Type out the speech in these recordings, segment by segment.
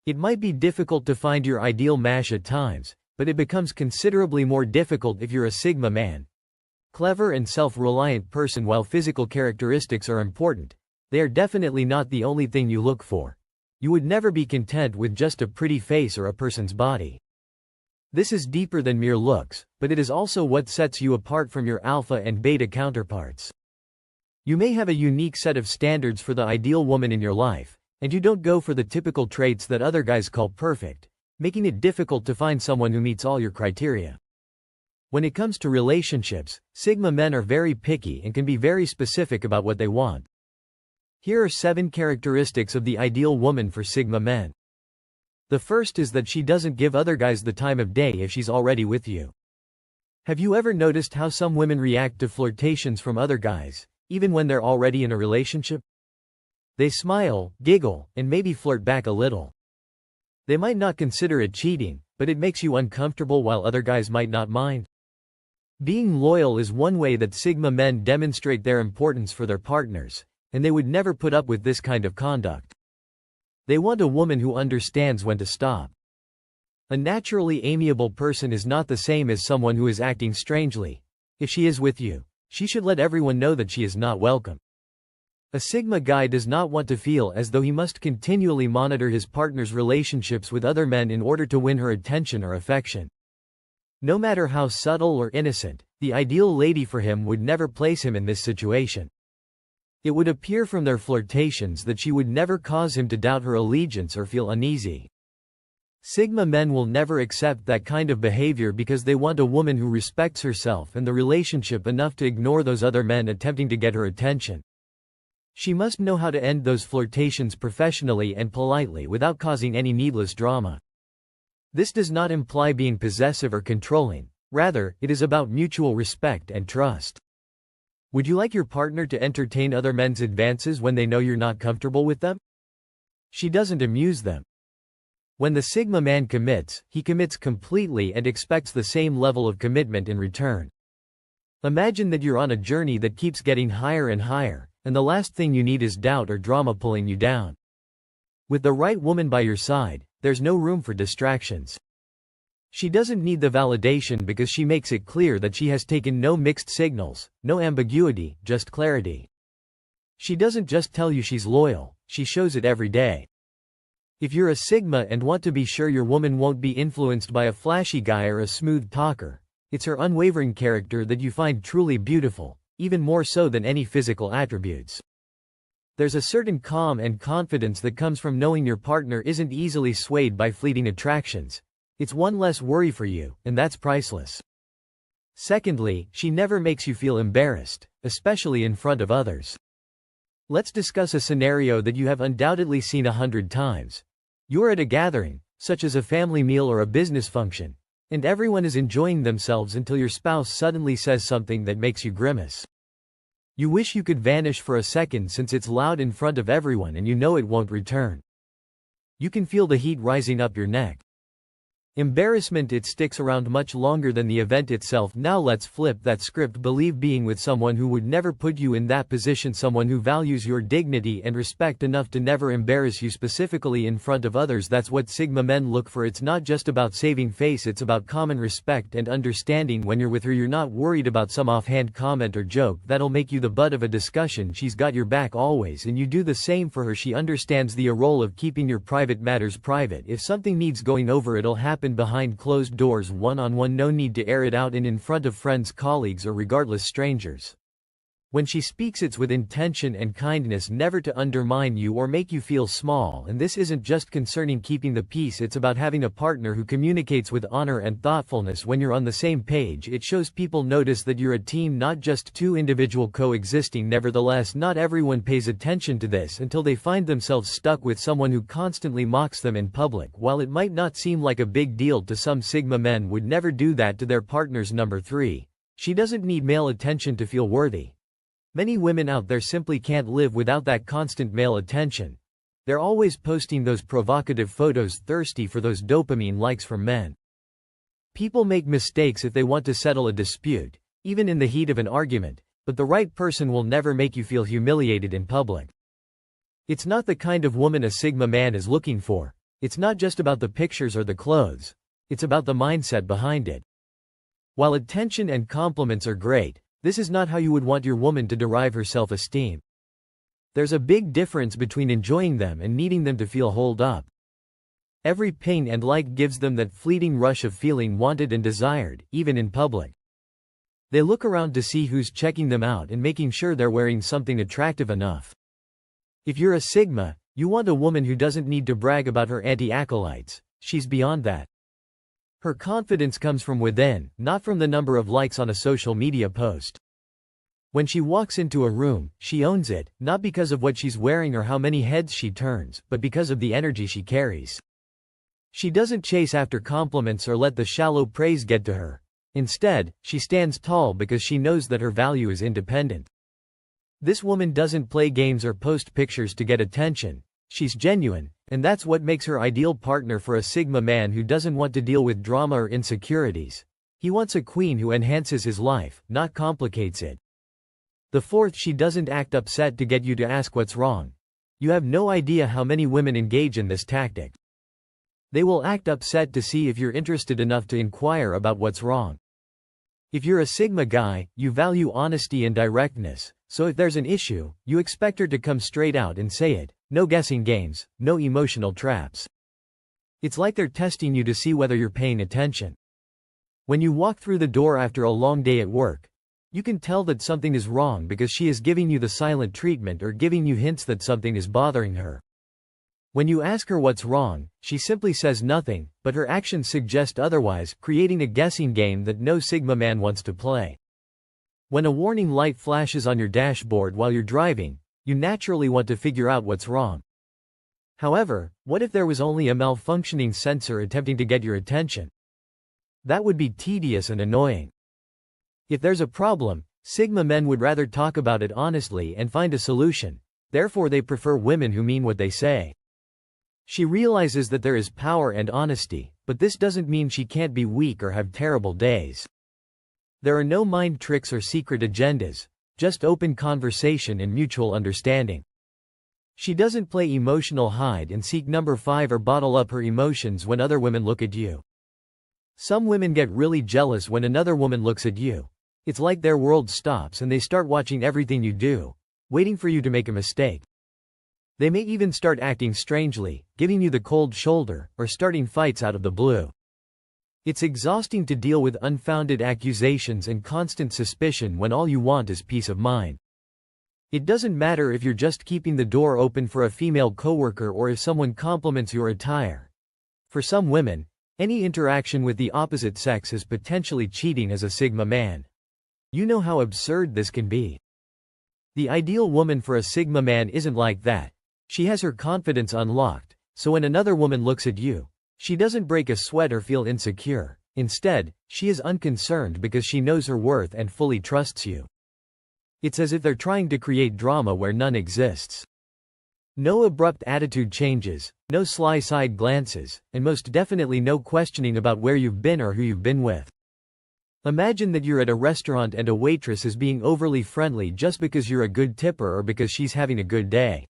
It might be difficult to find your ideal match at times, but it becomes considerably more difficult if you're a Sigma man. Clever and self-reliant person. While physical characteristics are important, they are definitely not the only thing you look for. You would never be content with just a pretty face or a person's body. This is deeper than mere looks, but it is also what sets you apart from your alpha and beta counterparts. You may have a unique set of standards for the ideal woman in your life, and you don't go for the typical traits that other guys call perfect, making it difficult to find someone who meets all your criteria. When it comes to relationships, Sigma men are very picky and can be very specific about what they want. Here are 7 characteristics of the ideal woman for Sigma men. The first is that she doesn't give other guys the time of day if she's already with you. Have you ever noticed how some women react to flirtations from other guys, even when they're already in a relationship? They smile, giggle, and maybe flirt back a little. They might not consider it cheating, but it makes you uncomfortable while other guys might not mind. Being loyal is one way that Sigma men demonstrate their importance for their partners, and they would never put up with this kind of conduct. They want a woman who understands when to stop. A naturally amiable person is not the same as someone who is acting strangely. If she is with you, she should let everyone know that she is not welcome. A Sigma guy does not want to feel as though he must continually monitor his partner's relationships with other men in order to win her attention or affection. No matter how subtle or innocent, the ideal lady for him would never place him in this situation. It would appear from their flirtations that she would never cause him to doubt her allegiance or feel uneasy. Sigma men will never accept that kind of behavior because they want a woman who respects herself and the relationship enough to ignore those other men attempting to get her attention. She must know how to end those flirtations professionally and politely without causing any needless drama. This does not imply being possessive or controlling, rather, it is about mutual respect and trust. Would you like your partner to entertain other men's advances when they know you're not comfortable with them? She doesn't amuse them. When the Sigma man commits, he commits completely and expects the same level of commitment in return. Imagine that you're on a journey that keeps getting higher and higher, and the last thing you need is doubt or drama pulling you down. With the right woman by your side, there's no room for distractions. She doesn't need the validation because she makes it clear that she has taken no mixed signals, no ambiguity, just clarity. She doesn't just tell you she's loyal, she shows it every day. If you're a Sigma and want to be sure your woman won't be influenced by a flashy guy or a smooth talker, it's her unwavering character that you find truly beautiful, even more so than any physical attributes. There's a certain calm and confidence that comes from knowing your partner isn't easily swayed by fleeting attractions. It's one less worry for you, and that's priceless. Secondly, she never makes you feel embarrassed, especially in front of others. Let's discuss a scenario that you have undoubtedly seen 100 times. You're at a gathering, such as a family meal or a business function, and everyone is enjoying themselves until your spouse suddenly says something that makes you grimace. You wish you could vanish for a second since it's loud in front of everyone and you know it won't return. You can feel the heat rising up your neck. Embarrassment, it sticks around much longer than the event itself. Now let's flip that script. Believe being with someone who would never put you in that position, someone who values your dignity and respect enough to never embarrass you specifically in front of others. That's what Sigma men look for. It's not just about saving face, it's about common respect and understanding. When you're with her, you're not worried about some offhand comment or joke that'll make you the butt of a discussion. She's got your back always, and you do the same for her. She understands the role of keeping your private matters private. If something needs going over, it'll happen behind closed doors, one-on-one. No need to air it out in front of friends, colleagues, or regardless strangers. When she speaks, it's with intention and kindness, never to undermine you or make you feel small. And this isn't just concerning keeping the peace, it's about having a partner who communicates with honor and thoughtfulness. When you're on the same page, it shows people notice that you're a team, not just two individuals coexisting. Nevertheless, not everyone pays attention to this until they find themselves stuck with someone who constantly mocks them in public. While it might not seem like a big deal to some, Sigma men would never do that to their partners. Number 3. She doesn't need male attention to feel worthy. Many women out there simply can't live without that constant male attention. They're always posting those provocative photos, thirsty for those dopamine likes from men. People make mistakes if they want to settle a dispute, even in the heat of an argument, but the right person will never make you feel humiliated in public. It's not the kind of woman a Sigma man is looking for. It's not just about the pictures or the clothes. It's about the mindset behind it. While attention and compliments are great, this is not how you would want your woman to derive her self-esteem. There's a big difference between enjoying them and needing them to feel hold up. Every ping and like gives them that fleeting rush of feeling wanted and desired, even in public. They look around to see who's checking them out and making sure they're wearing something attractive enough. If you're a Sigma, you want a woman who doesn't need to brag about her anti-acolytes. She's beyond that. Her confidence comes from within, not from the number of likes on a social media post. When she walks into a room, she owns it, not because of what she's wearing or how many heads she turns, but because of the energy she carries. She doesn't chase after compliments or let the shallow praise get to her. Instead, she stands tall because she knows that her value is independent. This woman doesn't play games or post pictures to get attention. She's genuine, and that's what makes her ideal partner for a Sigma man who doesn't want to deal with drama or insecurities. He wants a queen who enhances his life, not complicates it. The fourth, she doesn't act upset to get you to ask what's wrong. You have no idea how many women engage in this tactic. They will act upset to see if you're interested enough to inquire about what's wrong. If you're a Sigma guy, you value honesty and directness, so if there's an issue, you expect her to come straight out and say it. No guessing games, no emotional traps. It's like they're testing you to see whether you're paying attention. When you walk through the door after a long day at work, you can tell that something is wrong because she is giving you the silent treatment or giving you hints that something is bothering her. When you ask her what's wrong, she simply says nothing, but her actions suggest otherwise, creating a guessing game that no Sigma man wants to play. When a warning light flashes on your dashboard while you're driving, you naturally want to figure out what's wrong. However, what if there was only a malfunctioning sensor attempting to get your attention? That would be tedious and annoying. If there's a problem, Sigma men would rather talk about it honestly and find a solution. Therefore, they prefer women who mean what they say. She realizes that there is power and honesty, but this doesn't mean she can't be weak or have terrible days. There are no mind tricks or secret agendas, just open conversation and mutual understanding. She doesn't play emotional hide and seek number 5 or bottle up her emotions when other women look at you. Some women get really jealous when another woman looks at you. It's like their world stops and they start watching everything you do, waiting for you to make a mistake. They may even start acting strangely, giving you the cold shoulder, or starting fights out of the blue. It's exhausting to deal with unfounded accusations and constant suspicion when all you want is peace of mind. It doesn't matter if you're just keeping the door open for a female coworker or if someone compliments your attire. For some women, any interaction with the opposite sex is potentially cheating as a Sigma man. You know how absurd this can be. The ideal woman for a Sigma man isn't like that. She has her confidence unlocked, so when another woman looks at you, she doesn't break a sweat or feel insecure. Instead, she is unconcerned because she knows her worth and fully trusts you. It's as if they're trying to create drama where none exists. No abrupt attitude changes, no sly side glances, and most definitely no questioning about where you've been or who you've been with. Imagine that you're at a restaurant and a waitress is being overly friendly just because you're a good tipper or because she's having a good day.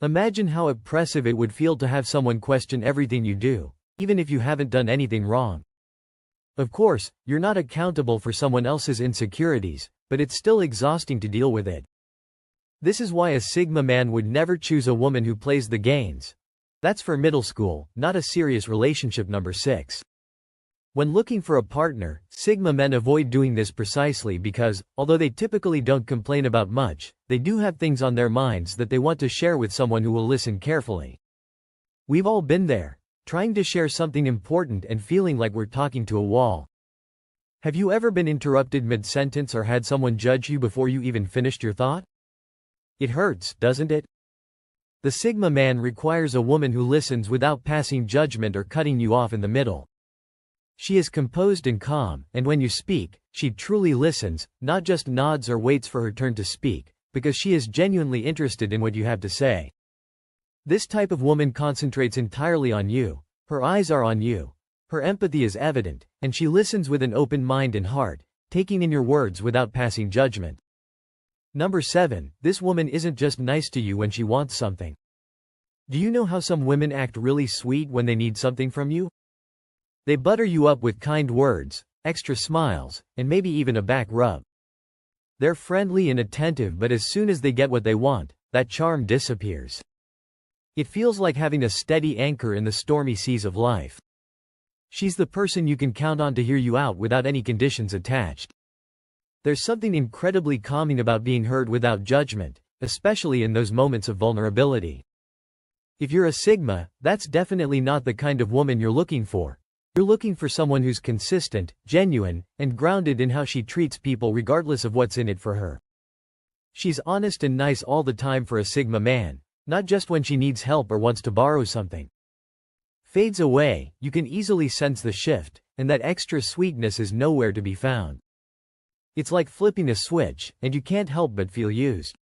Imagine how oppressive it would feel to have someone question everything you do, even if you haven't done anything wrong. Of course, you're not accountable for someone else's insecurities, but it's still exhausting to deal with it. This is why a Sigma man would never choose a woman who plays the games. That's for middle school, not a serious relationship. Number 6. When looking for a partner, Sigma men avoid doing this precisely because, although they typically don't complain about much, they do have things on their minds that they want to share with someone who will listen carefully. We've all been there, trying to share something important and feeling like we're talking to a wall. Have you ever been interrupted mid-sentence or had someone judge you before you even finished your thought? It hurts, doesn't it? The Sigma man requires a woman who listens without passing judgment or cutting you off in the middle. She is composed and calm, and when you speak, she truly listens, not just nods or waits for her turn to speak, because she is genuinely interested in what you have to say. This type of woman concentrates entirely on you, her eyes are on you, her empathy is evident, and she listens with an open mind and heart, taking in your words without passing judgment. Number 7, this woman isn't just nice to you when she wants something. Do you know how some women act really sweet when they need something from you? They butter you up with kind words, extra smiles, and maybe even a back rub. They're friendly and attentive, but as soon as they get what they want, that charm disappears. It feels like having a steady anchor in the stormy seas of life. She's the person you can count on to hear you out without any conditions attached. There's something incredibly calming about being heard without judgment, especially in those moments of vulnerability. If you're a Sigma, that's definitely not the kind of woman you're looking for. You're looking for someone who's consistent, genuine, and grounded in how she treats people regardless of what's in it for her. She's honest and nice all the time for a Sigma man, not just when she needs help or wants to borrow something. Fades away, you can easily sense the shift, and that extra sweetness is nowhere to be found. It's like flipping a switch, and you can't help but feel used.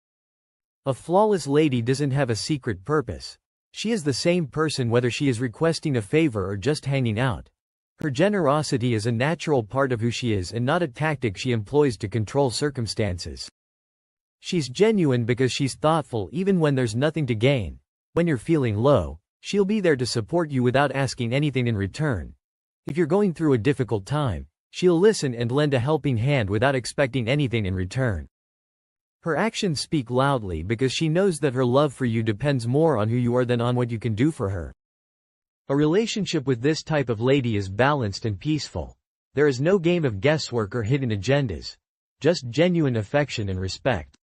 A flawless lady doesn't have a secret purpose. She is the same person whether she is requesting a favor or just hanging out. Her generosity is a natural part of who she is and not a tactic she employs to control circumstances. She's genuine because she's thoughtful even when there's nothing to gain. When you're feeling low, she'll be there to support you without asking anything in return. If you're going through a difficult time, she'll listen and lend a helping hand without expecting anything in return. Her actions speak loudly because she knows that her love for you depends more on who you are than on what you can do for her. A relationship with this type of lady is balanced and peaceful. There is no game of guesswork or hidden agendas. Just genuine affection and respect.